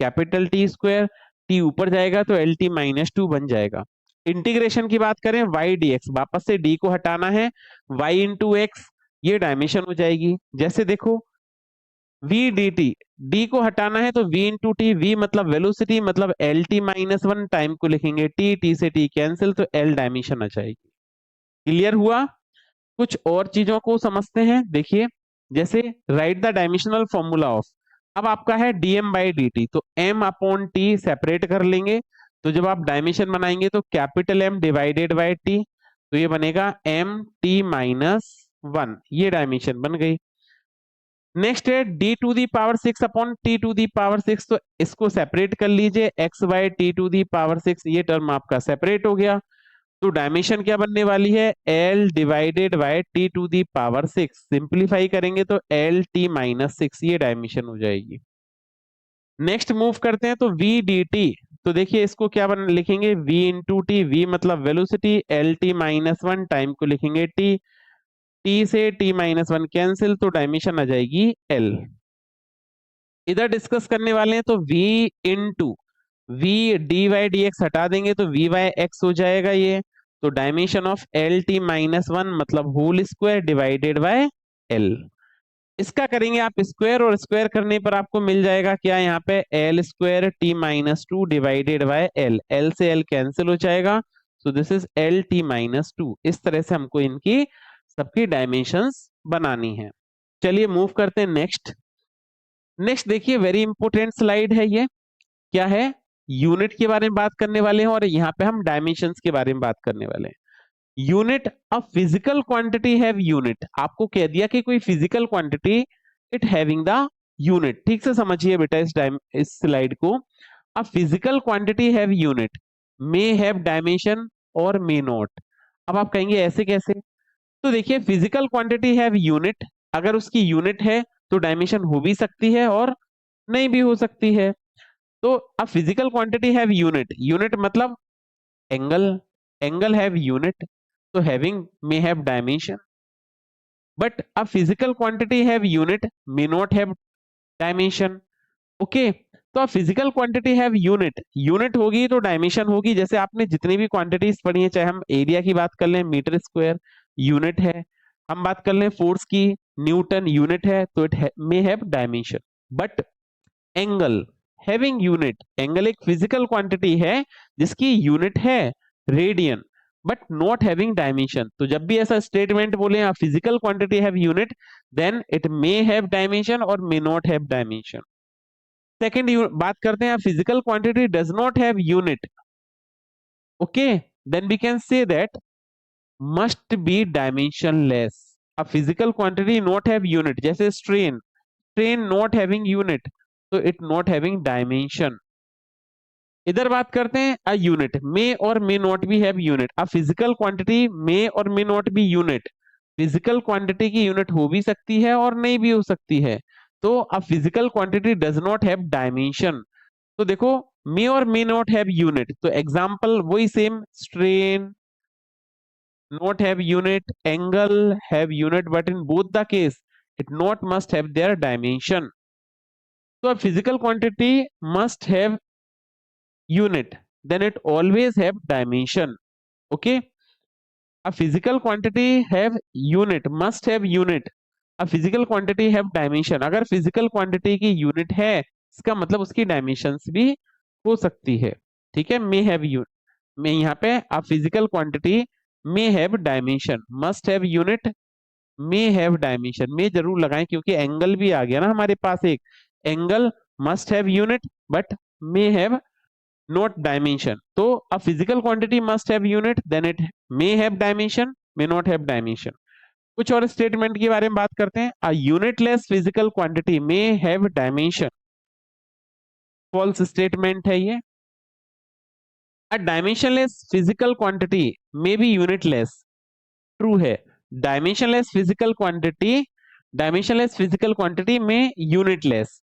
capital T², t ऊपर जाएगा तो LT-2 बन जाएगा। इंटीग्रेशन की बात करें y dx, वापस से d को हटाना है, y × x, ये डायमेंशन हो जाएगी। जैसे देखो v dt, d को हटाना है तो v × t, v मतलब वेलोसिटी, मतलब LT-1, टाइम को लिखेंगे t, t से t कैंसिल, तो l डायमेंशन आ जाएगी। क्लियर हुआ। कुछ और चीजों को समझते हैं, देखिए जैसे right the dimensional formula of, अब आपका है dm/dt, तो m/t सेपरेट कर लेंगे, तो जब आप डायमेंशन बनाएंगे तो capital M divided by t, तो ये बनेगा mt-1, ये डायमेंशन बन गई। नेक्स्ट है d⁴ तो इसको सेपरेट कर लीजिए, x/t⁴, ये टर्म आपका सेपरेट हो गया। तो डायमेंशन क्या बनने वाली है, l divided by t⁴, simplify करेंगे तो LT-6, ये डायमेंशन हो जाएगी। नेक्स्ट मूव करते हैं तो v dt, तो देखिए इसको क्या लिखेंगे, v × t, v मतलब वेलोसिटी, LT-1, टाइम को लिखेंगे t, t से t-1 कैंसिल, तो डायमेंशन आ जाएगी l। इधर डिस्कस करने वाले हैं तो v × v dy/dx हटा देंगे तो v/x हो जाएगा ये, तो डायमेंशन ऑफ LT-1 मतलब whole square divided by l। इसका करेंगे आप स्क्वायर, और स्क्वायर करने पर आपको मिल जाएगा क्या, यहाँ पे l² t-2 divided by l, l से l कैंसिल हो जाएगा, सो दिस इज LT-2। इस तरह से हमको इनकी सबकी डायमेंशंस बनानी है। चलिए मूव करते हैं नेक्स्ट। नेक्स्ट देखिए वेरी इंपॉर्टेंट स्लाइड है ये, क्या है, यूनिट के बारे में बात करने वाले हैं, और यहाँ पे हम डायमेंशंस के बारे में बात करने वाले हैं। Unit a physical quantity have unit, आपको कह दिया कि कोई physical quantity it having the unit. ठीक से समझिए बेटा इस स्लाइड को। अ physical quantity have unit may have dimension और मे नॉट। अब आप कहेंगे ऐसे कैसे? तो देखिए फिजिकल क्वांटिटी हैव यूनिट, अगर उसकी यूनिट है तो डायमेंशन हो भी सकती है और नहीं भी हो सकती है। तो a physical quantity have unit, unit मतलब एंगल, एंगल हैव यूनिट, तो having may have dimension, but a physical quantity have unit may not have dimension. Okay, तो physical quantity have unit, unit होगी तो डायमेंशन होगी। जैसे आपने जितनी भी क्वांटिटीज पढ़ी है, चाहे हम एरिया की बात कर लें मीटर स्क्वायर यूनिट है, हम बात कर लें फोर्स की न्यूटन यूनिट है, तो it may have dimension. But angle having unit, angle एक फिजिकल क्वांटिटी है जिसकी यूनिट है radian but not having dimension. तो जब भी ऐसा स्टेटमेंट बोले physical quantity have unit, then it may have dimension और may not have dimension. Second बात करते हैं physical quantity does not have unit, okay, then we can say that must be dimensionless. A physical quantity not have unit, जैसे strain, strain not having unit, तो it not having dimension. इधर बात करते हैं a unit may or may not be have unit. A physical quantity may or may not be unit, physical quantity की unit हो भी सकती है और नहीं भी हो सकती है। तो a physical quantity does not have dimension. तो देखो may or may not have unit, तो एग्जांपल वही same, strain not have unit, angle have unit, but in both the case it not must have their dimension. तो physical quantity must have unit, then it always have dimension. Okay, a physical quantity have unit, must have unit, a physical quantity have dimension। अगर physical quantity की unit है इसका मतलब उसकी dimensions भी हो सकती है। ठीक है, may have unit, मैं यहाँ पे a physical quantity may have dimension, must have unit, may have dimension, may जरूर लगाएं क्योंकि एंगल भी आ गया ना हमारे पास एक, angle must have unit but may have not dimension। तो a physical quantity must have unit, then it may have dimension, may not have dimension। कुछ और स्टेटमेंट के बारे में बात करते हैं। a unitless physical quantity may have dimension, false statement है ये। a dimensionless physical quantity may be unitless, true है। dimensionless physical quantity, dimensionless physical quantity में unitless।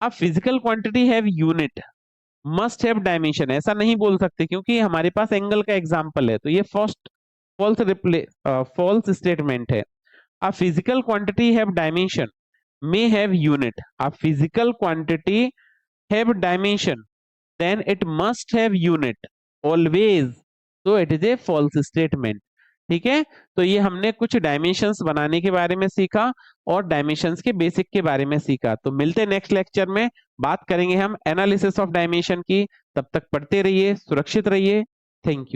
a physical quantity have unit must have dimension, ऐसा नहीं बोल सकते क्योंकि हमारे पास एंगल का एग्जांपल है, तो ये फर्स्ट फॉल्स स्टेटमेंट है। A physical quantity have dimension may have unit, a physical quantity have dimension then it must have unit always, तो it is a false statement. ठीक है, तो ये हमने कुछ डायमेंशंस बनाने के बारे में सीखा और डायमेंशंस के बेसिक के बारे में सीखा। तो मिलते हैं नेक्स्ट लेक्चर में, बात करेंगे हम एनालिसिस ऑफ डायमेंशन की। तब तक पढ़ते रहिए, सुरक्षित रहिए। Thank you.